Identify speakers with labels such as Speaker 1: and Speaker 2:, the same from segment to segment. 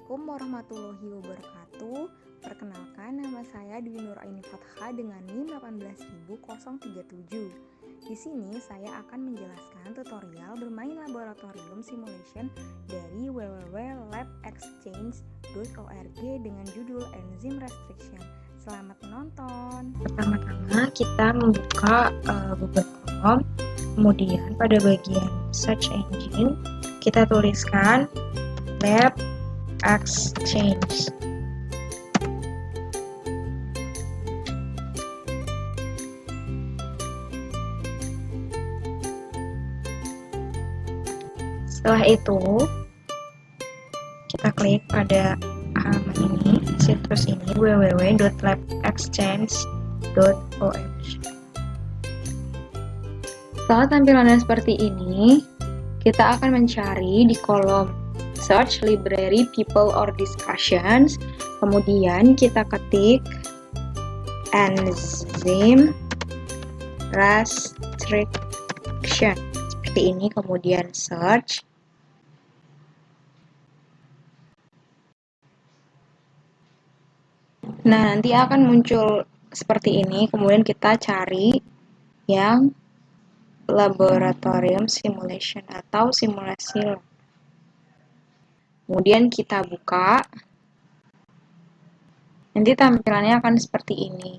Speaker 1: Assalamualaikum warahmatullahi wabarakatuh. Perkenalkan, nama saya Dwi Nur Aini Fatha dengan NIM 18037. Di sini saya akan menjelaskan tutorial bermain laboratorium simulation dari www.labexchange.org dengan judul Enzyme Restriction. Selamat menonton.
Speaker 2: Pertama-tama kita membuka Google Chrome, kemudian pada bagian search engine kita tuliskan Lab Exchange. Setelah itu kita klik pada halaman ini, situs ini www.labexchange.org. Setelah tampilannya seperti ini, kita akan mencari di kolom Search Library People or Discussions, kemudian kita ketik Enzyme Restriction. Seperti ini, kemudian search. Nah, nanti akan muncul seperti ini, kemudian kita cari yang laboratorium simulation atau simulasi lab. Kemudian kita buka, nanti tampilannya akan seperti ini.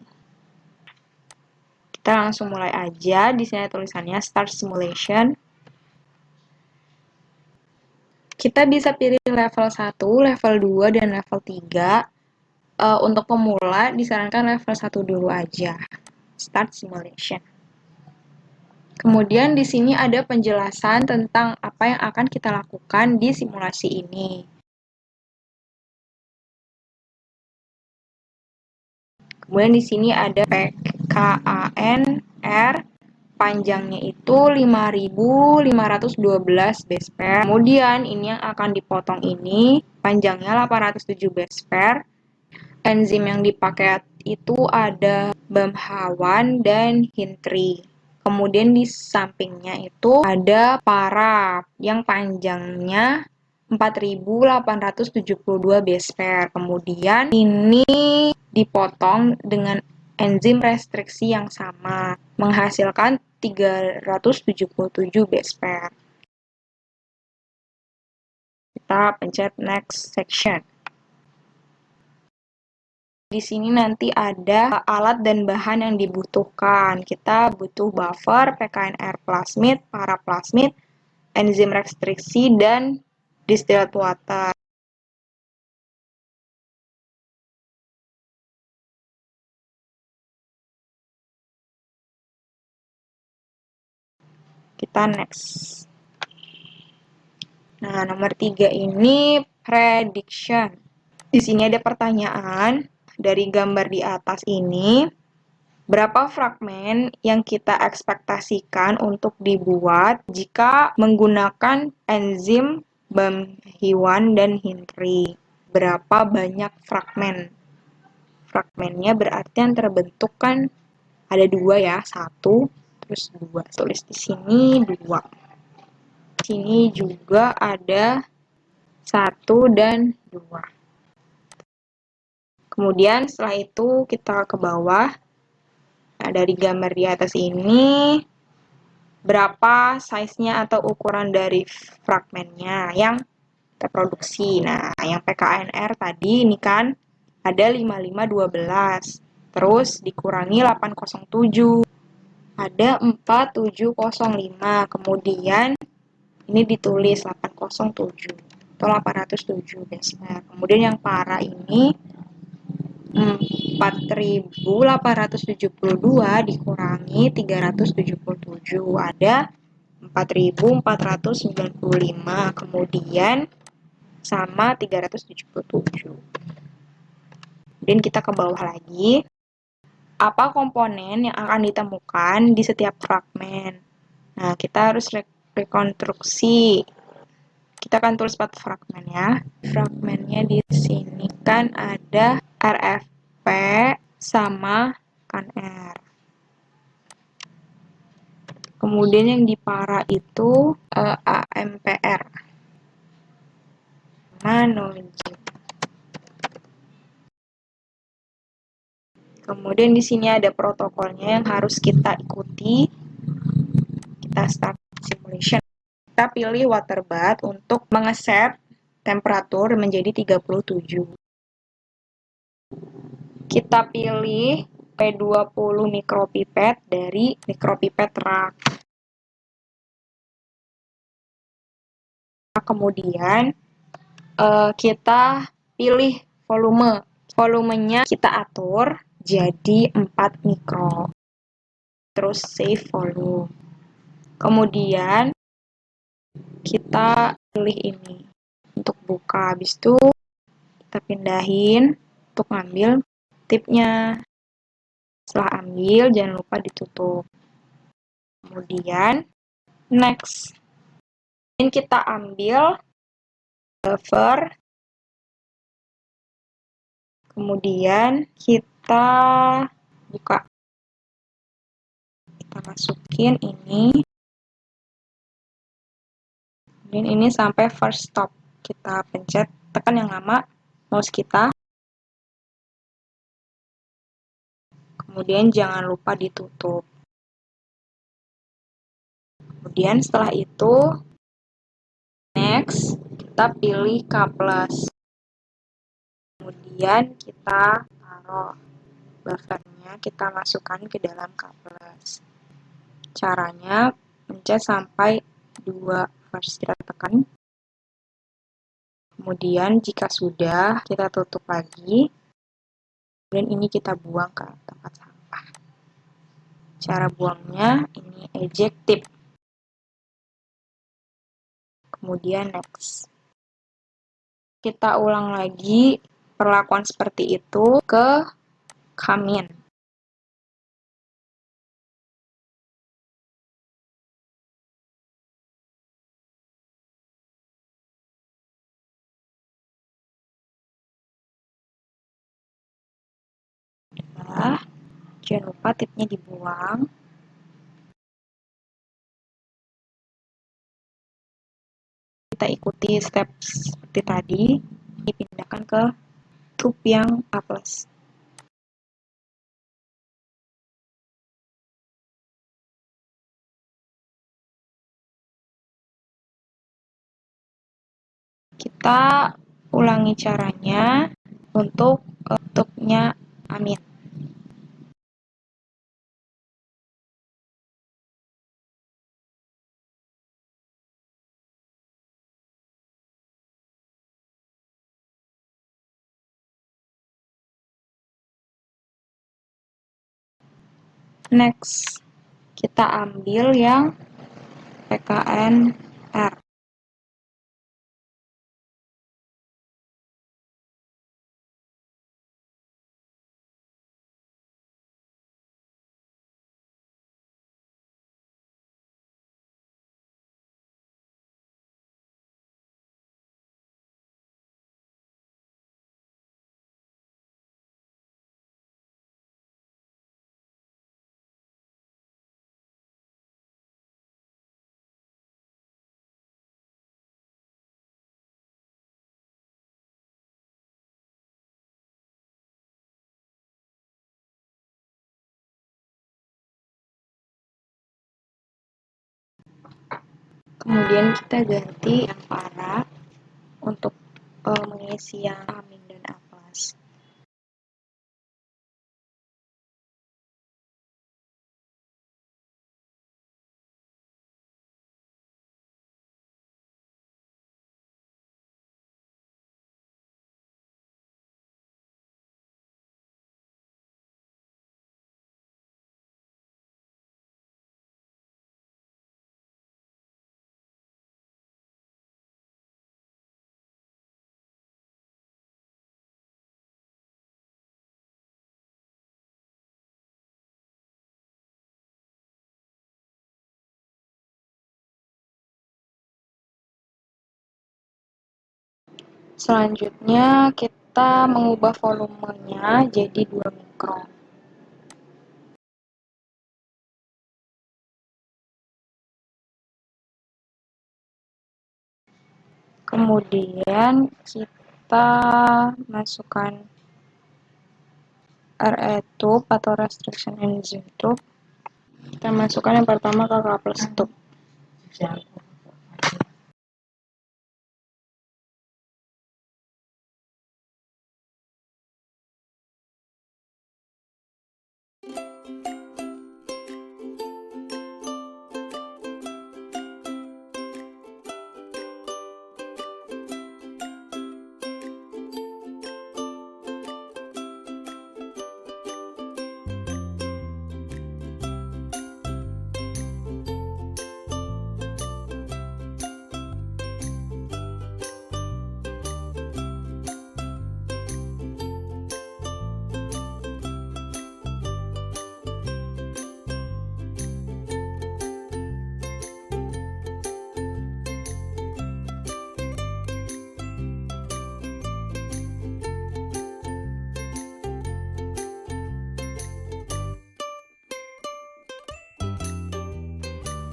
Speaker 2: Kita langsung mulai aja. Di sini tulisannya Start Simulation. Kita bisa pilih level 1, level 2, dan level 3. Untuk pemula, disarankan level 1 dulu aja. Start Simulation. Kemudian di sini ada penjelasan tentang apa yang akan kita lakukan di simulasi ini. Kemudian di sini ada PKANR, panjangnya itu 5.512 base pair. Kemudian ini yang akan dipotong ini, panjangnya 807 base pair. Enzim yang dipakai itu ada BAM-H1 dan HIN3. Kemudian di sampingnya itu ada para yang panjangnya 4.872 base pair. Kemudian ini dipotong dengan enzim restriksi yang sama, menghasilkan 377 base pair. Kita pencet next section. Di sini nanti ada alat dan bahan yang dibutuhkan. Kita butuh buffer, PKNR plasmid, paraplasmid, enzim restriksi, dan distilled water. Kita next. Nah, nomor 3 ini prediction. Di sini ada pertanyaan dari gambar di atas ini. Berapa fragmen yang kita ekspektasikan untuk dibuat jika menggunakan enzim BAM-H1 dan HIN3? Berapa banyak fragmen? Fragmennya berarti yang terbentuk kan ada 2 ya, 1 terus 2. Tulis di sini 2. Di sini juga ada 1 dan 2. Kemudian setelah itu kita ke bawah. Nah, dari gambar di atas ini, berapa size-nya atau ukuran dari fragmennya yang terproduksi. Nah, yang PKNR tadi ini kan ada 5512. Terus dikurangi 807. Ada 4705. Kemudian ini ditulis 807 atau 807 base pair. Kemudian yang para ini 4.872 dikurangi 377 ada 4.495, kemudian sama 377. Kemudian kita ke bawah lagi. Apa komponen yang akan ditemukan di setiap fragmen? Nah, kita harus rekonstruksi. Kita akan tulis 4 fragmen ya. Fragmennya di sini kan ada RFP sama KNR. Kemudian yang di para itu AMPR. Manojim. Kemudian di sini ada protokolnya yang harus kita ikuti. Kita start simulation. Kita pilih water bath untuk mengeset temperatur menjadi 37. Kita pilih P20 micropipet dari micropipet rak. Kemudian kita pilih volume. Volumenya kita atur jadi 4 mikro. Terus save volume. Kemudian kita pilih ini untuk buka. Habis itu kita pindahin untuk ngambil tipnya. Setelah ambil, jangan lupa ditutup. Kemudian next. Dan kita ambil cover. Kemudian kita buka. Kita masukin ini. Dan ini sampai first stop. Kita pencet, tekan yang lama, mouse kita. Kemudian jangan lupa ditutup. Kemudian setelah itu, next, kita pilih K+. Kemudian kita taruh buffernya, kita masukkan ke dalam K+. Caranya, pencet sampai 2 first, kita tekan. Kemudian jika sudah, kita tutup lagi. Dan ini kita buang ke tempat sampah. Cara buangnya, ini eject tip. Kemudian next. Kita ulang lagi perlakuan seperti itu ke Kamin. Nah, jangan lupa tipnya dibuang. Kita ikuti step seperti tadi, dipindahkan ke tube yang A+. Kita ulangi caranya untuk tube-nya Amin. Next, kita ambil yang PKNR. Kemudian kita ganti yang para untuk mengisi yang Amin dan A+. Selanjutnya kita mengubah volumenya jadi 2 mikron. Kemudian kita masukkan RE tube atau restriction enzyme tube. Kita masukkan yang pertama ke K+ tube.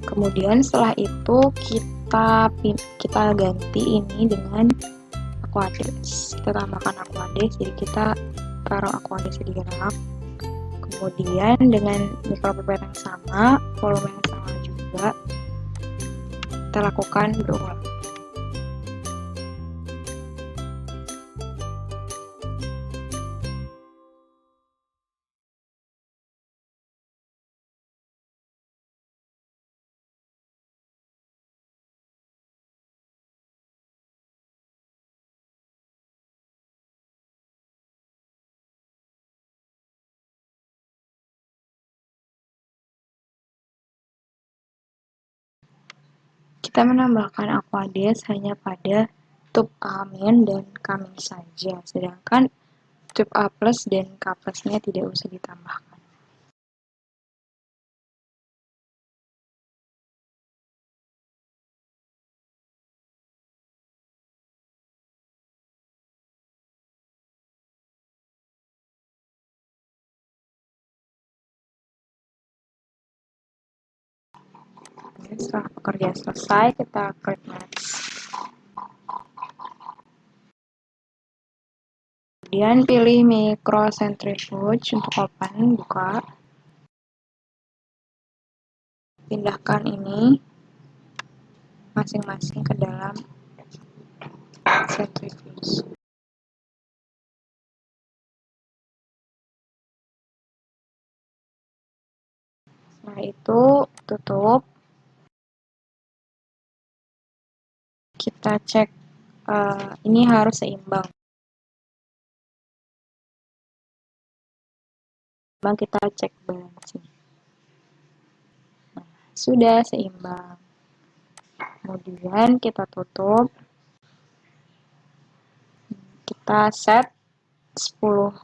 Speaker 2: Kemudian setelah itu kita ganti ini dengan Aquades. Kita tambahkan Aquades, jadi kita taruh Aquades di rak. Kemudian dengan mikropipet yang sama, volume yang sama juga, kita lakukan berulang. Kita menambahkan Aquades hanya pada tube A- dan K- saja, sedangkan tube A+ dan K+-nya tidak usah ditambahkan. Setelah pekerjaan selesai, kita klik next. Kemudian pilih microcentrifuge untuk open, buka. Pindahkan ini masing-masing ke dalam centrifuge. Setelah itu tutup. Kita cek ini harus seimbang. Kita cek balancing. Nah, sudah seimbang. Kemudian kita tutup. Kita set 10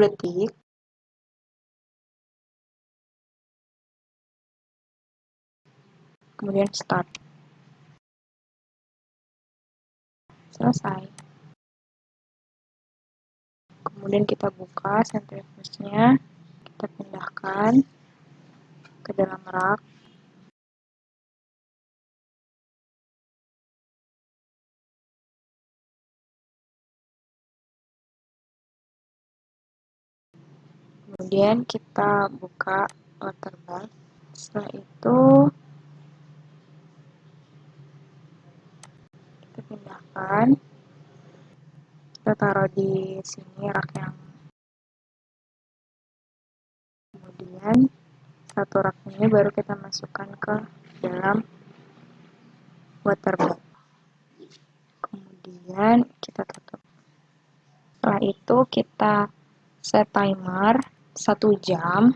Speaker 2: detik. Kemudian start. Selesai. Kemudian kita buka centrifuge-nya. Kita pindahkan ke dalam rak. Kemudian kita buka water bath. Setelah itu kita pindahkan. Kita taruh di sini rak yang. Kemudian satu rak ini baru kita masukkan ke dalam water bath. Kemudian kita tutup. Setelah itu kita set timer 1 jam.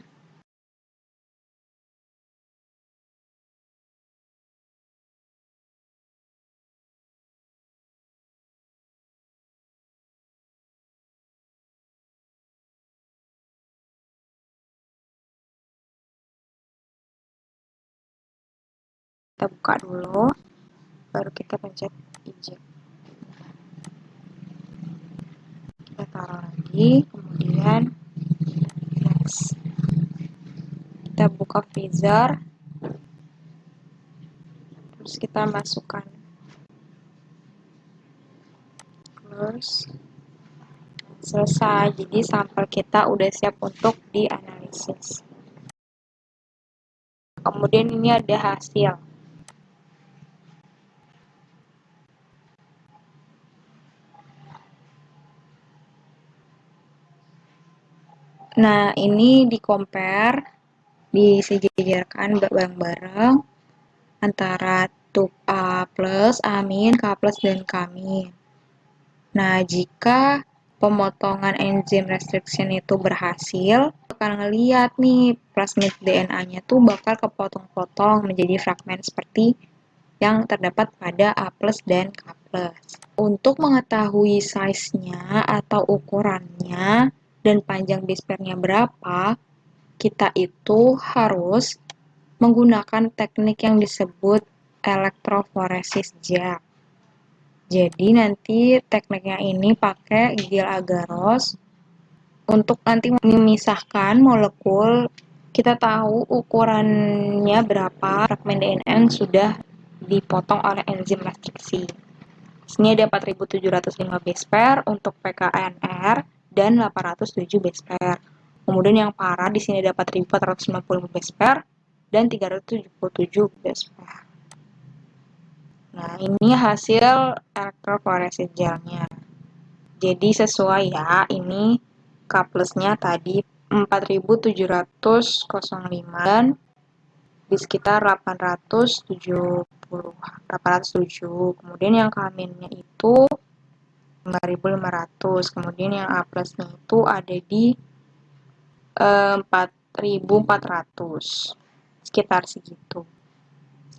Speaker 2: Kita buka dulu, baru kita pencet eject. Kita taruh lagi, kemudian next. Kita buka freezer, terus kita masukkan close. Selesai, jadi sampel kita udah siap untuk dianalisis. Kemudian ini ada hasil. Nah, ini di-compare, disejajarkan bareng-bareng antara tub A plus, A min, K plus, dan K min. Nah, jika pemotongan enzim restriction itu berhasil, akan ngeliat nih plasmid DNA-nya tuh bakal kepotong-potong menjadi fragmen seperti yang terdapat pada A plus dan K plus. Untuk mengetahui size-nya atau ukurannya dan panjang base pair-nya berapa, kita itu harus menggunakan teknik yang disebut elektroforesis Jack. Jadi nanti tekniknya ini pakai gel agaros untuk nanti memisahkan molekul. Kita tahu ukurannya berapa fragmen DNA yang sudah dipotong oleh enzim restriksi. Sini ada 4705 base pair untuk pKNR dan 807 base pair. Kemudian yang para di sini ada 4495 base pair dan 377 base pair. Nah, ini hasil elektroforesis gelnya. Jadi sesuai ya, ini K plusnya tadi 4705 dan di sekitar 807. Kemudian yang K minnya itu 5.500. Kemudian yang A plusnya itu ada di 4.400. Sekitar segitu.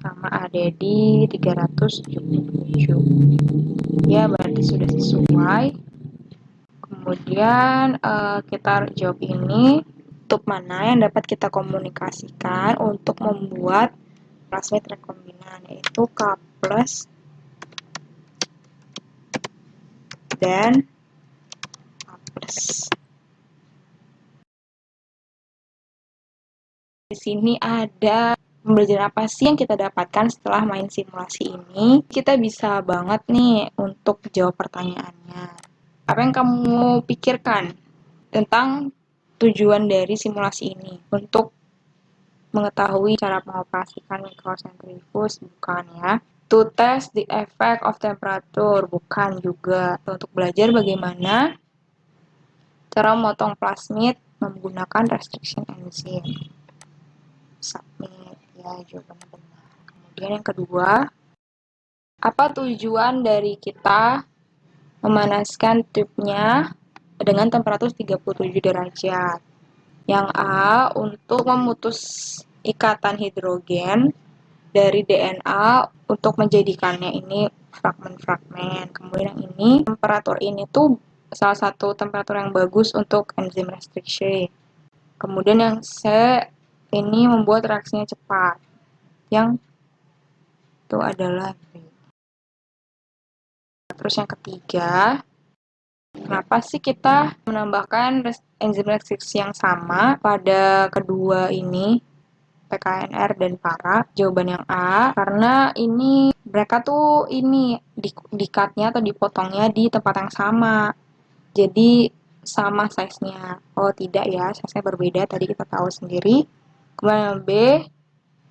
Speaker 2: Sama ada di 377. Ya, berarti sudah sesuai. Kemudian kita jawab ini, tub mana yang dapat kita komunikasikan untuk membuat plasmid rekombinan, yaitu K plus dan A plus. Di sini ada pembelajaran apa sih yang kita dapatkan setelah main simulasi ini. Kita bisa banget nih untuk jawab pertanyaannya. Apa yang kamu pikirkan tentang tujuan dari simulasi ini? Untuk mengetahui cara mengoperasikan mikrosentrifuge, bukan ya. To test the effect of temperature, bukan juga. Untuk belajar bagaimana cara memotong plasmid menggunakan restriction enzyme. Submit, ya jawabannya benar. Kemudian yang kedua, apa tujuan dari kita memanaskan tubnya dengan temperatur 37 derajat? Yang A, untuk memutus ikatan hidrogen dari DNA untuk menjadikannya ini fragmen-fragmen. Kemudian yang ini, temperatur ini tuh salah satu temperatur yang bagus untuk enzim restriction. Kemudian yang C, ini membuat reaksinya cepat. Yang itu adalah B. Terus yang ketiga, kenapa sih kita menambahkan enzim restriksi yang sama pada kedua ini, pKNR dan para? Jawaban yang A, karena ini mereka tuh ini di-cut-nya atau dipotongnya di tempat yang sama. Jadi sama size-nya. Oh tidak ya, size-nya berbeda, tadi kita tahu sendiri. Kemudian yang B,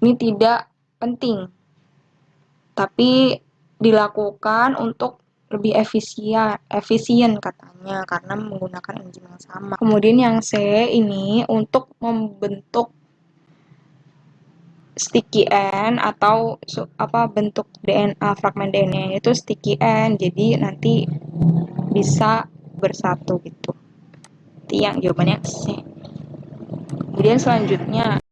Speaker 2: ini tidak penting, tapi dilakukan untuk lebih efisien katanya karena menggunakan enzim yang sama. Kemudian yang C ini untuk membentuk sticky end atau bentuk DNA fragmen DNA itu sticky end, jadi nanti bisa bersatu gitu. Itu yang jawabannya C. Kemudian selanjutnya,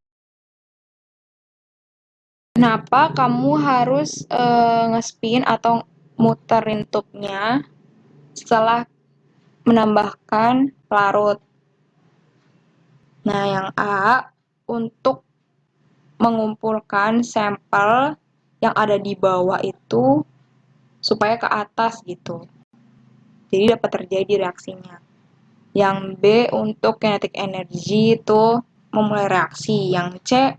Speaker 2: kenapa kamu harus nge-spin atau muterin tubnya setelah menambahkan pelarut? Nah, yang A, untuk mengumpulkan sampel yang ada di bawah itu supaya ke atas gitu. Jadi dapat terjadi reaksinya. Yang B, untuk kinetic energy itu memulai reaksi. Yang C,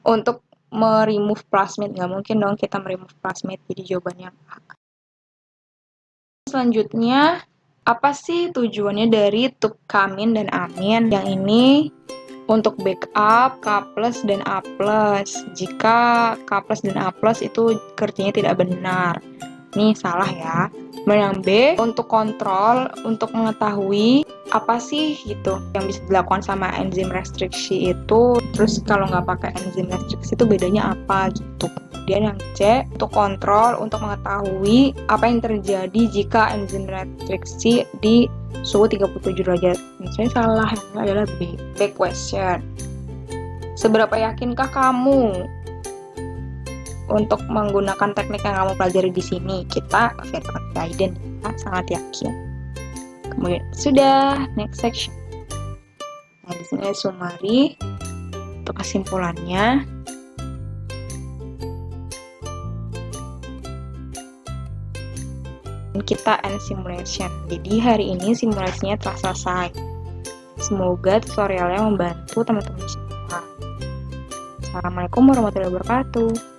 Speaker 2: untuk meremove plasmid. Nggak mungkin dong kita meremove plasmid, jadi jawabannya A. Selanjutnya Apa sih tujuannya dari tuk kamin dan amin? Yang ini untuk backup K plus dan A plus. Jika K plus dan A plus itu kerjanya tidak benar. Ini salah ya. Yang B, untuk kontrol, untuk mengetahui apa sih gitu yang bisa dilakukan sama enzim restriksi itu. Terus kalau nggak pakai enzim restriksi itu bedanya apa gitu. Kemudian yang C, untuk kontrol, untuk mengetahui apa yang terjadi jika enzim restriksi di suhu 37 derajat. Misalnya salah, yang adalah B. B question. Seberapa yakinkah kamu untuk menggunakan teknik yang kamu pelajari di sini? Kita very confident, kita sangat yakin. Kemudian sudah, next section. Nah, di sini ada summary untuk kesimpulannya. Kita end simulation. Jadi hari ini simulasinya telah selesai. Semoga tutorialnya membantu teman-teman semua. Assalamualaikum warahmatullahi wabarakatuh.